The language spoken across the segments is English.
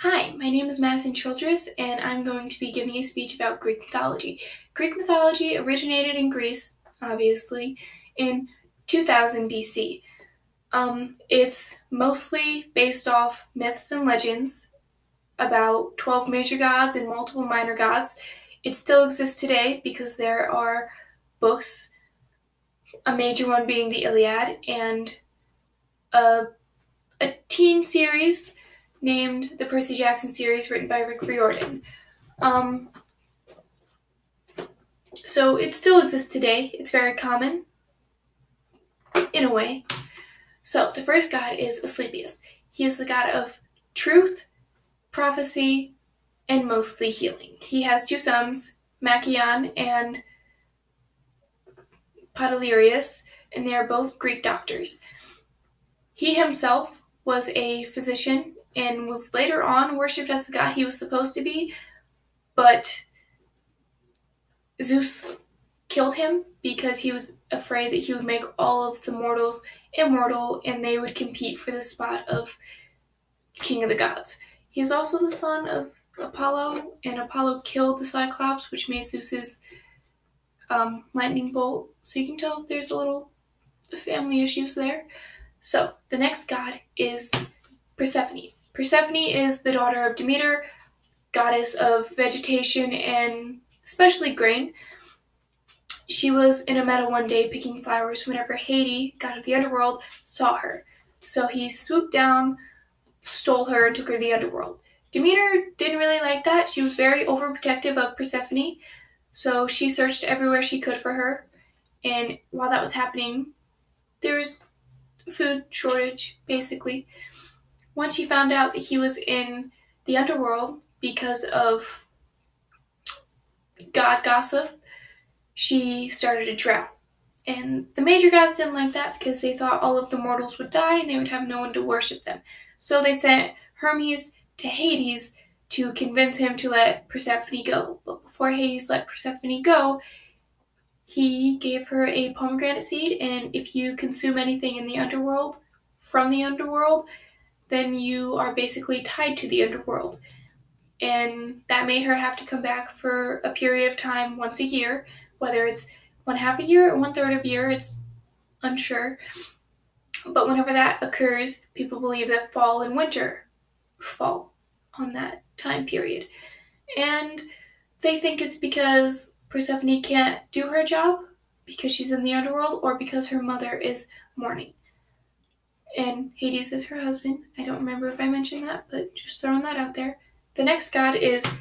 Hi, my name is Madison Childress, and I'm going to be giving a speech about Greek mythology. Greek mythology originated in Greece, obviously, in 2000 BC. It's mostly based off myths and legends about 12 major gods and multiple minor gods. It still exists today because there are books, a major one being the Iliad, and a, a teen series named the Percy Jackson series written by Rick Riordan. Um, so it still exists today. It's very common, in a way. So the first god is Asclepius. He is the god of truth, prophecy, and mostly healing. He has two sons, Machaon and Podalirius, and they are both Greek doctors. He himself was a physician and was later on worshipped as the god he was supposed to be, but Zeus killed him because he was afraid that he would make all of the mortals immortal and they would compete for the spot of king of the gods. He is also the son of Apollo, and Apollo killed the Cyclops, which made Zeus's lightning bolt. So you can tell there's a little family issues there. So the next god is Persephone. Persephone is the daughter of Demeter, goddess of vegetation and especially grain. She was in a meadow one day picking flowers whenever Hades, god of the underworld, saw her. So he swooped down, stole her, and took her to the underworld. Demeter didn't really like that. She was very overprotective of Persephone, so she searched everywhere she could for her. And while that was happening, there was food shortage, basically. Once she found out that he was in the underworld because of god gossip, she started a drought. And the major gods didn't like that because they thought all of the mortals would die and they would have no one to worship them. So they sent Hermes to Hades to convince him to let Persephone go. But before Hades let Persephone go, he gave her a pomegranate seed, and if you consume anything in the underworld, from the underworld, then you are basically tied to the underworld. And that made her have to come back for a period of time once a year, whether it's one half a year or one third of a year, it's unsure. But whenever that occurs, people believe that fall and winter fall on that time period. And they think it's because Persephone can't do her job because she's in the underworld or because her mother is mourning. And Hades is her husband. I don't remember if I mentioned that, but just throwing that out there. The next god is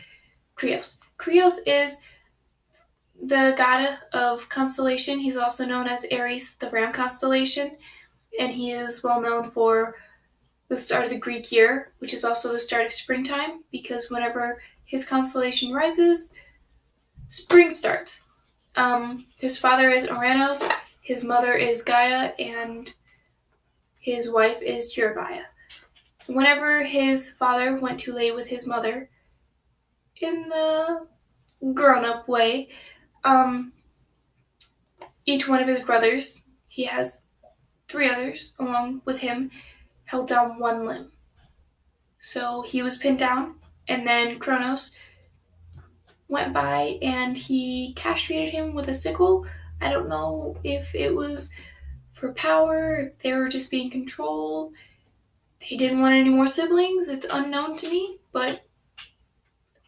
Krios. Krios is the god of constellation. He's also known as Aries, the ram constellation, and he is well known for the start of the Greek year, which is also the start of springtime, because whenever his constellation rises, spring starts. His father is Oranos, his mother is Gaia, and his wife is Eurybiia. Whenever his father went to lay with his mother, in the grown-up way, each one of his brothers, he has three others along with him, held down one limb. So he was pinned down, and then Kronos went by and he castrated him with a sickle. I don't know if it was for power, if they were just being controlled. They didn't want any more siblings. It's unknown to me, but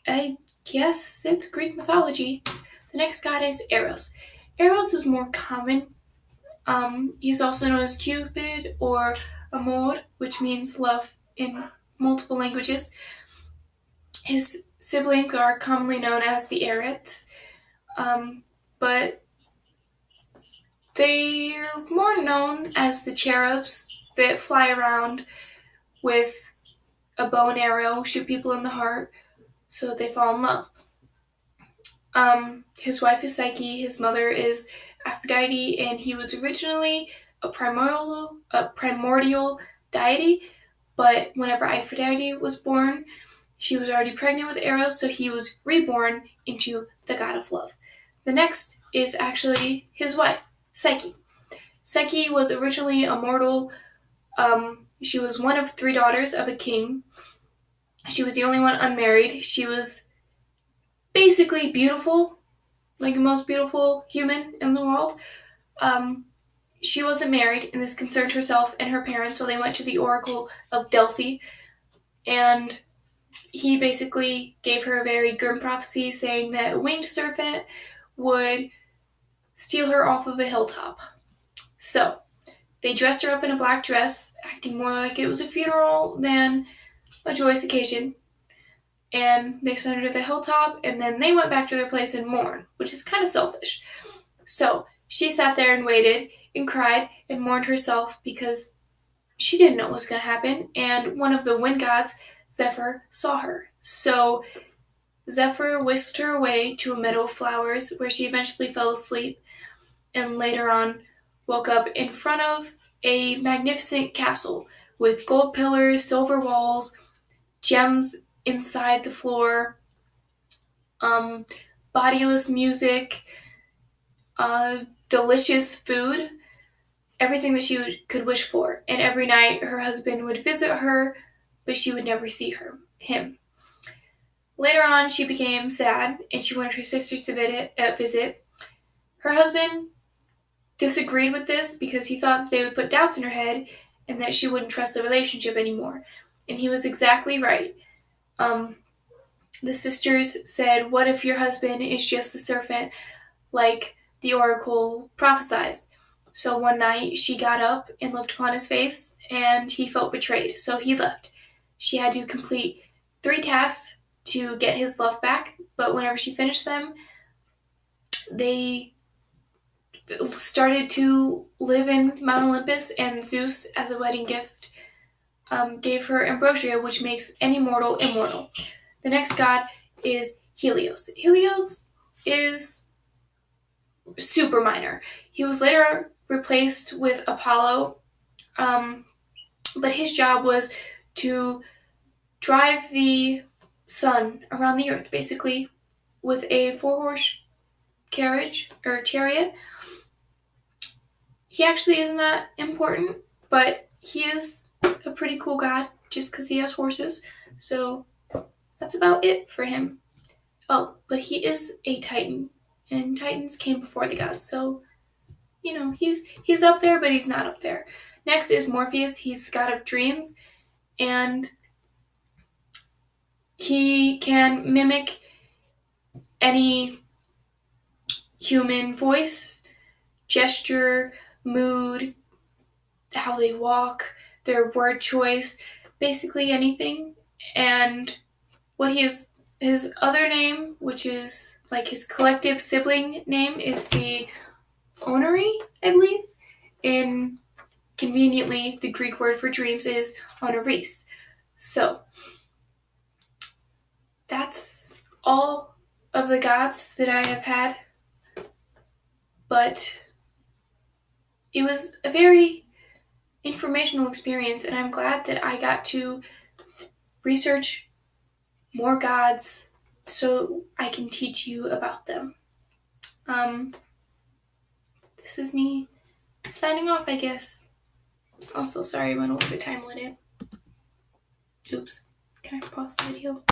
I guess it's Greek mythology. The next god is Eros. Eros is more common. He's also known as Cupid or Amor, which means love in multiple languages. His siblings are commonly known as the Erets, but they're more known as the cherubs that fly around with a bow and arrow, shoot people in the heart, so they fall in love. His wife is Psyche, his mother is Aphrodite, and he was originally a primordial deity, but whenever Aphrodite was born, she was already pregnant with Eros, so he was reborn into the god of love. The next is actually his wife, Psyche. Psyche was originally a mortal. She was one of three daughters of a king, She was the only one unmarried. She was basically beautiful, like the most beautiful human in the world. Um, she wasn't married, and this concerned herself and her parents, so they went to the Oracle of Delphi, and he basically gave her a very grim prophecy saying that a winged serpent would steal her off of a hilltop. So they dressed her up in a black dress, acting more like it was a funeral than a joyous occasion, and they sent her to the hilltop, and then they went back to their place and mourned, which is kind of selfish. So she sat there and waited and cried and mourned herself because she didn't know what was going to happen, and one of the wind gods, Zephyr, saw her. So Zephyr whisked her away to a meadow of flowers where she eventually fell asleep and later on woke up in front of a magnificent castle with gold pillars, silver walls, gems inside the floor, um, bodiless music, delicious food, everything that she could wish for. And every night her husband would visit her, but she would never see him. Later on, she became sad and she wanted her sisters to visit. Her husband disagreed with this because he thought that they would put doubts in her head and that she wouldn't trust the relationship anymore. And he was exactly right. Um, the sisters said, "What if your husband is just a serpent like the oracle prophesied?" So one night she got up and looked upon his face and he felt betrayed, so he left. She had to complete 3 tasks to get his love back, but whenever she finished them, they started to live in Mount Olympus, and Zeus, as a wedding gift, gave her ambrosia, which makes any mortal immortal. The next god is Helios. Helios is super minor. He was later replaced with Apollo, but his job was to drive the sun around the earth, basically, with a 4-horse carriage or chariot. He actually isn't that important, but he is a pretty cool god just because he has horses. So that's about it for him. Oh, but he is a Titan, and Titans came before the gods, so he's up there, but he's not up there. Next is Morpheus. He's the god of dreams, and he can mimic any human voice, gesture, mood, how they walk, their word choice, basically anything. And what he is, his other name, which is like his collective sibling name, is the Onari, I believe. In conveniently, the Greek word for dreams is Onoris. So that's all of the gods that I have had, but it was a very informational experience, and I'm glad that I got to research more gods so I can teach you about them. This is me signing off, I guess. Also, sorry I went over the time limit. Oops. Can I pause the video?